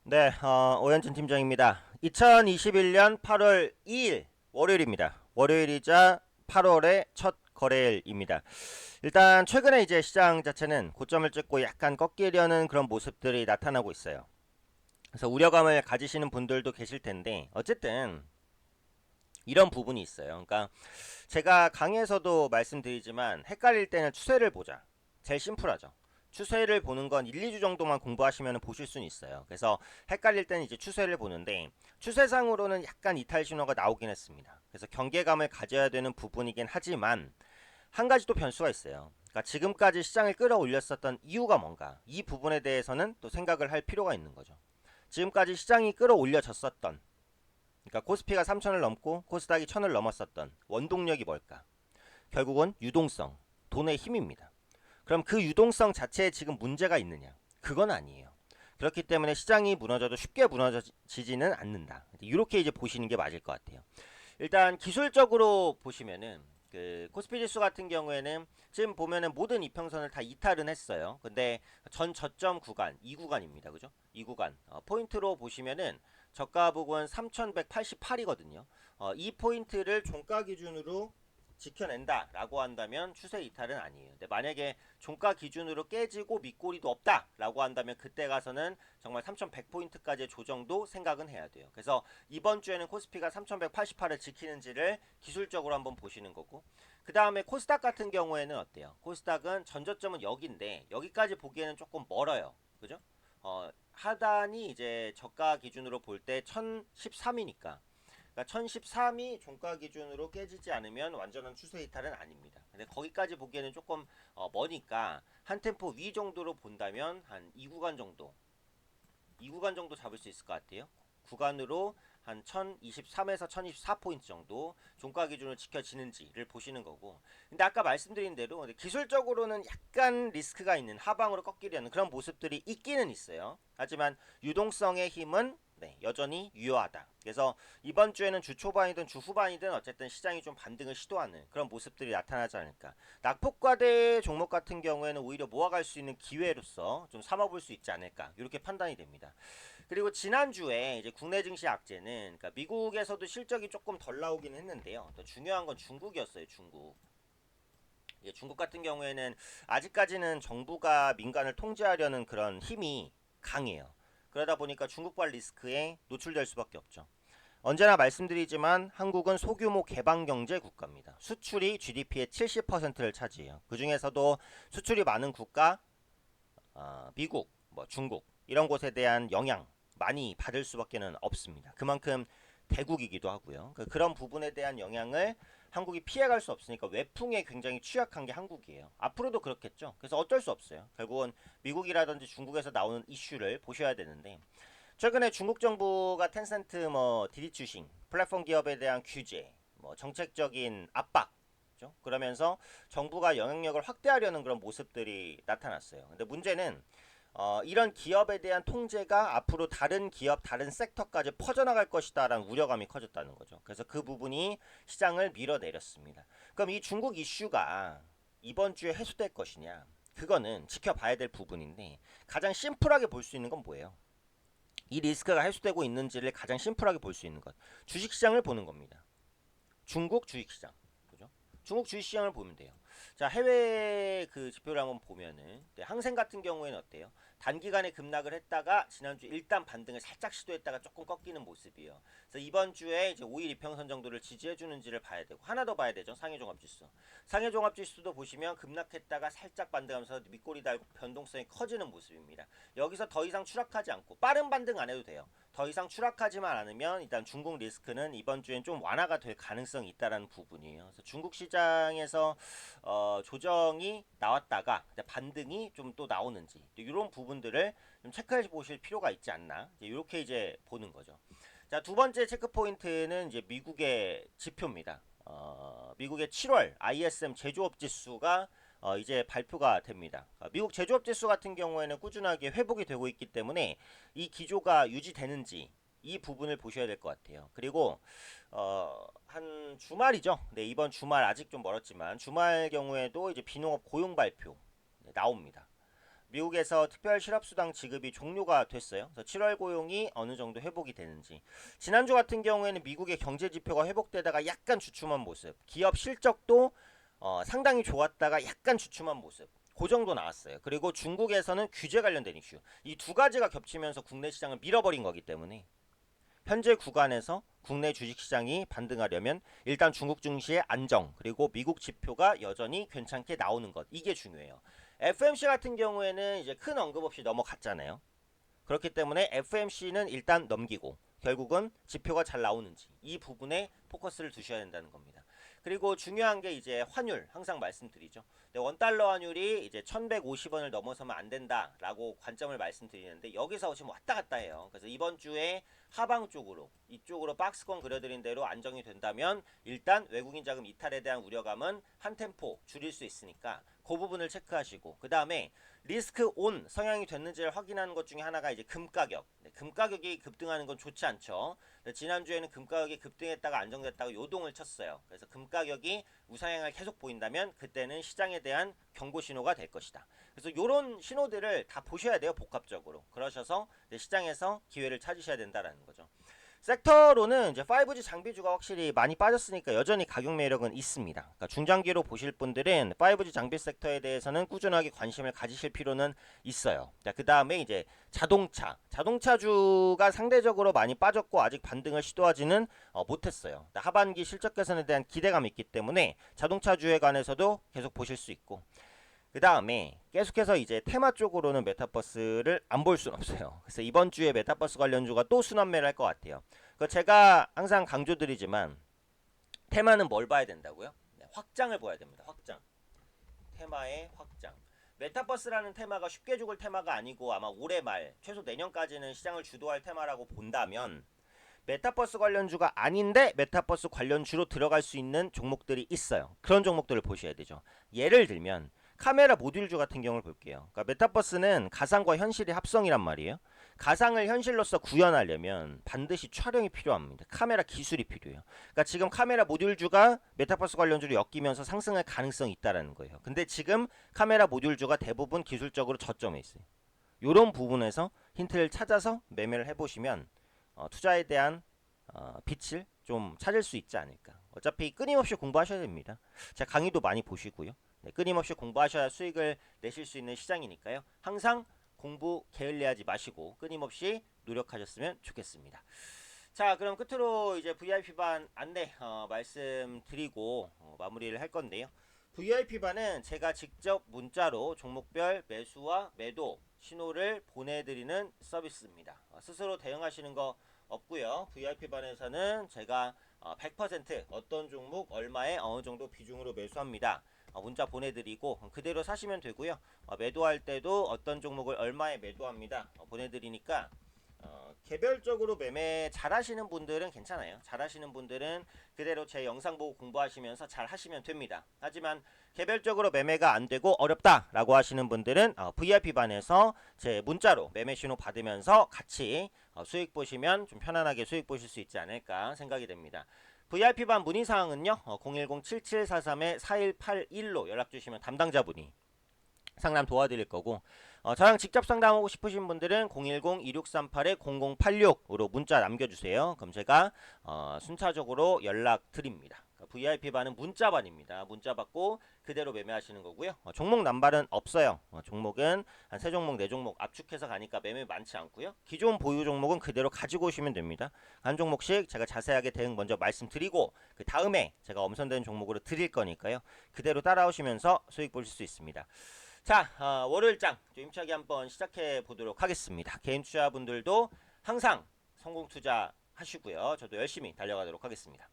네, 오현진 팀장입니다. 2021년 8월 2일 월요일입니다. 월요일이자 8월의 첫 거래일입니다. 일단 최근에 이제 시장 자체는 고점을 찍고 약간 꺾이려는 그런 모습들이 나타나고 있어요. 그래서 우려감을 가지시는 분들도 계실 텐데 어쨌든 이런 부분이 있어요. 그러니까 제가 강의에서도 말씀드리지만 헷갈릴 때는 추세를 보자. 제일 심플하죠. 추세를 보는 건 1, 2주 정도만 공부하시면 보실 수는 있어요. 그래서 헷갈릴 때는 이제 추세를 보는데 추세상으로는 약간 이탈 신호가 나오긴 했습니다. 그래서 경계감을 가져야 되는 부분이긴 하지만 한 가지 또 변수가 있어요. 그러니까 지금까지 시장을 끌어올렸었던 이유가 뭔가 이 부분에 대해서는 또 생각을 할 필요가 있는 거죠. 지금까지 시장이 끌어올려졌었던 그러니까 코스피가 3천을 넘고 코스닥이 1,000을 넘었었던 원동력이 뭘까? 결국은 유동성, 돈의 힘입니다. 그럼 그 유동성 자체에 지금 문제가 있느냐? 그건 아니에요. 그렇기 때문에 시장이 무너져도 쉽게 무너지지는 않는다. 이렇게 이제 보시는 게 맞을 것 같아요. 일단 기술적으로 보시면은 그 코스피 지수 같은 경우에는 지금 보면은 모든 이평선을 다 이탈은 했어요. 근데 전 저점 구간, 이 구간입니다. 그죠? 이 구간. 포인트로 보시면은 저가 부근 3188이거든요. 이 포인트를 종가 기준으로 지켜낸다라고 한다면 추세 이탈은 아니에요. 근데 만약에 종가 기준으로 깨지고 밑꼬리도 없다라고 한다면 그때 가서는 정말 3100포인트까지의 조정도 생각은 해야 돼요. 그래서 이번 주에는 코스피가 3188을 지키는지를 기술적으로 한번 보시는 거고 그 다음에 코스닥 같은 경우에는 어때요? 코스닥은 전저점은 여기인데 여기까지 보기에는 조금 멀어요. 그죠? 하단이 이제 저가 기준으로 볼 때 1013이니까 그러니까 1013이 종가 기준으로 깨지지 않으면 완전한 추세 이탈은 아닙니다. 근데 거기까지 보기에는 조금 머니까 한 템포 위 정도로 본다면 한 2구간 정도 2구간 정도 잡을 수 있을 것 같아요. 구간으로 한 1023에서 1024포인트 정도 종가 기준을 지켜지는지를 보시는 거고 근데 아까 말씀드린 대로 기술적으로는 약간 리스크가 있는 하방으로 꺾이려는 그런 모습들이 있기는 있어요. 하지만 유동성의 힘은 네, 여전히 유효하다. 그래서 이번 주에는 주 초반이든 주 후반이든 어쨌든 시장이 좀 반등을 시도하는 그런 모습들이 나타나지 않을까. 낙폭과대 종목 같은 경우에는 오히려 모아갈 수 있는 기회로서 좀 삼아볼 수 있지 않을까. 이렇게 판단이 됩니다. 그리고 지난주에 이제 국내 증시 악재는 그러니까 미국에서도 실적이 조금 덜 나오긴 했는데요. 또 중요한 건 중국이었어요. 중국. 중국 같은 경우에는 아직까지는 정부가 민간을 통제하려는 그런 힘이 강해요. 그러다 보니까 중국발 리스크에 노출될 수밖에 없죠. 언제나 말씀드리지만 한국은 소규모 개방경제 국가입니다. 수출이 GDP의 70%를 차지해요. 그 중에서도 수출이 많은 국가, 미국, 뭐 중국 이런 곳에 대한 영향 많이 받을 수밖에는 없습니다. 그만큼 대국이기도 하고요. 그런 부분에 대한 영향을 한국이 피해갈 수 없으니까 외풍에 굉장히 취약한 게 한국이에요. 앞으로도 그렇겠죠. 그래서 어쩔 수 없어요. 결국은 미국이라든지 중국에서 나오는 이슈를 보셔야 되는데 최근에 중국 정부가 텐센트 뭐 디디 추싱 플랫폼 기업에 대한 규제, 뭐 정책적인 압박 그러면서 정부가 영향력을 확대하려는 그런 모습들이 나타났어요. 근데 문제는 이런 기업에 대한 통제가 앞으로 다른 기업, 다른 섹터까지 퍼져나갈 것이다라는 우려감이 커졌다는 거죠. 그래서 그 부분이 시장을 밀어내렸습니다. 그럼 이 중국 이슈가 이번 주에 해소될 것이냐? 그거는 지켜봐야 될 부분인데 가장 심플하게 볼 수 있는 건 뭐예요? 이 리스크가 해소되고 있는지를 가장 심플하게 볼 수 있는 것. 주식시장을 보는 겁니다. 중국 주식시장. 그죠? 중국 주식시장을 보면 돼요. 자, 해외 그 지표를 한번 보면은 네, 항생 같은 경우에는 어때요? 단기간에 급락을 했다가 지난주 일단 반등을 살짝 시도했다가 조금 꺾이는 모습이에요. 그래서 이번 주에 이제 5일 이평선 정도를 지지해 주는지를 봐야 되고 하나 더 봐야 되죠. 상해종합지수. 상해종합지수도 보시면 급락했다가 살짝 반등하면서 밑꼬리 달고 변동성이 커지는 모습입니다. 여기서 더 이상 추락하지 않고 빠른 반등 안 해도 돼요. 더 이상 추락하지만 않으면 일단 중국 리스크는 이번 주엔 좀 완화가 될 가능성이 있다라는 부분이에요. 그래서 중국 시장에서 조정이 나왔다가 반등이 좀 또 나오는지 이런 부분들을 좀 체크해 보실 필요가 있지 않나 이렇게 이제 보는 거죠. 자, 두 번째 체크 포인트는 이제 미국의 지표입니다. 미국의 7월 ISM 제조업 지수가 이제 발표가 됩니다. 미국 제조업 지수 같은 경우에는 꾸준하게 회복이 되고 있기 때문에 이 기조가 유지되는지 이 부분을 보셔야 될 것 같아요. 그리고 한 주말이죠. 네, 이번 주말 아직 좀 멀었지만 주말 경우에도 이제 비농업 고용 발표 네, 나옵니다. 미국에서 특별 실업수당 지급이 종료가 됐어요. 그래서 7월 고용이 어느 정도 회복이 되는지. 지난주 같은 경우에는 미국의 경제 지표가 회복되다가 약간 주춤한 모습. 기업 실적도 상당히 좋았다가 약간 주춤한 모습. 그 정도 나왔어요. 그리고 중국에서는 규제 관련된 이슈. 이 두 가지가 겹치면서 국내 시장을 밀어버린 거기 때문에 현재 구간에서 국내 주식시장이 반등하려면 일단 중국 증시의 안정 그리고 미국 지표가 여전히 괜찮게 나오는 것 이게 중요해요. FMC 같은 경우에는 이제 큰 언급 없이 넘어갔잖아요. 그렇기 때문에 FMC는 일단 넘기고 결국은 지표가 잘 나오는지 이 부분에 포커스를 두셔야 된다는 겁니다. 그리고 중요한 게 이제 환율 항상 말씀드리죠. 원달러 환율이 이제 1150원을 넘어서면 안 된다라고 관점을 말씀드리는데 여기서 지금 왔다 갔다 해요. 그래서 이번 주에 하방 쪽으로 이쪽으로 박스권 그려드린 대로 안정이 된다면 일단 외국인 자금 이탈에 대한 우려감은 한 템포 줄일 수 있으니까 그 부분을 체크하시고 그 다음에 리스크 온 성향이 됐는지를 확인하는 것 중에 하나가 이제 금 가격. 금 가격이 급등하는 건 좋지 않죠. 지난주에는 금 가격이 급등했다가 안정됐다가 요동을 쳤어요. 그래서 금 가격이 우상향을 계속 보인다면 그때는 시장에 대한 경고 신호가 될 것이다. 그래서 이런 신호들을 다 보셔야 돼요. 복합적으로. 그러셔서 시장에서 기회를 찾으셔야 된다라는 거죠. 섹터로는 이제 5G 장비주가 확실히 많이 빠졌으니까 여전히 가격 매력은 있습니다. 그러니까 중장기로 보실 분들은 5G 장비 섹터에 대해서는 꾸준하게 관심을 가지실 필요는 있어요. 그 다음에 이제 자동차주가 상대적으로 많이 빠졌고 아직 반등을 시도하지는 못했어요. 하반기 실적 개선에 대한 기대감이 있기 때문에 자동차주에 관해서도 계속 보실 수 있고 그 다음에 계속해서 이제 테마 쪽으로는 메타버스를 안 볼 수는 없어요. 그래서 이번 주에 메타버스 관련주가 또 순환매를 할 것 같아요. 제가 항상 강조드리지만 테마는 뭘 봐야 된다고요? 네, 확장을 봐야 됩니다. 확장. 테마의 확장. 메타버스라는 테마가 쉽게 죽을 테마가 아니고 아마 올해 말 최소 내년까지는 시장을 주도할 테마라고 본다면 메타버스 관련주가 아닌데 메타버스 관련주로 들어갈 수 있는 종목들이 있어요. 그런 종목들을 보셔야 되죠. 예를 들면 카메라 모듈주 같은 경우를 볼게요. 그러니까 메타버스는 가상과 현실의 합성이란 말이에요. 가상을 현실로서 구현하려면 반드시 촬영이 필요합니다. 카메라 기술이 필요해요. 그러니까 지금 카메라 모듈주가 메타버스 관련주로 엮이면서 상승할 가능성이 있다는 거예요. 근데 지금 카메라 모듈주가 대부분 기술적으로 저점에 있어요. 이런 부분에서 힌트를 찾아서 매매를 해보시면 투자에 대한 빛을 좀 찾을 수 있지 않을까. 어차피 끊임없이 공부하셔야 됩니다. 제가 강의도 많이 보시고요. 네, 끊임없이 공부하셔야 수익을 내실 수 있는 시장이니까요. 항상 공부 게을리하지 마시고 끊임없이 노력하셨으면 좋겠습니다. 자, 그럼 끝으로 이제 VIP반 안내 말씀드리고 마무리를 할 건데요. VIP반은 제가 직접 문자로 종목별 매수와 매도 신호를 보내드리는 서비스입니다. 스스로 대응하시는 거 없고요. VIP반에서는 제가 100% 어떤 종목 얼마에 어느 정도 비중으로 매수합니다. 문자 보내드리고 그대로 사시면 되고요. 매도할 때도 어떤 종목을 얼마에 매도합니다. 보내드리니까 개별적으로 매매 잘 하시는 분들은 괜찮아요. 잘 하시는 분들은 그대로 제 영상 보고 공부하시면서 잘 하시면 됩니다. 하지만 개별적으로 매매가 안 되고 어렵다 라고 하시는 분들은 VIP반에서 제 문자로 매매 신호 받으면서 같이 수익 보시면 좀 편안하게 수익 보실 수 있지 않을까 생각이 됩니다. VIP반 문의사항은요 010-7743-4181로 연락주시면 담당자분이 상담 도와드릴 거고 저랑 직접 상담하고 싶으신 분들은 010-2638-0086으로 문자 남겨주세요. 그럼 제가 순차적으로 연락드립니다. 그러니까 VIP반은 문자반입니다. 문자 받고 그대로 매매하시는 거고요. 종목 남발은 없어요. 종목은 한 3종목 4종목 압축해서 가니까 매매 많지 않고요. 기존 보유 종목은 그대로 가지고 오시면 됩니다. 한 종목씩 제가 자세하게 대응 먼저 말씀드리고 그 다음에 제가 엄선된 종목으로 드릴 거니까요. 그대로 따라오시면서 수익 보실 수 있습니다. 자, 월요일장 좀 힘차게 한번 시작해 보도록 하겠습니다. 개인 투자분들도 항상 성공 투자 하시고요. 저도 열심히 달려가도록 하겠습니다.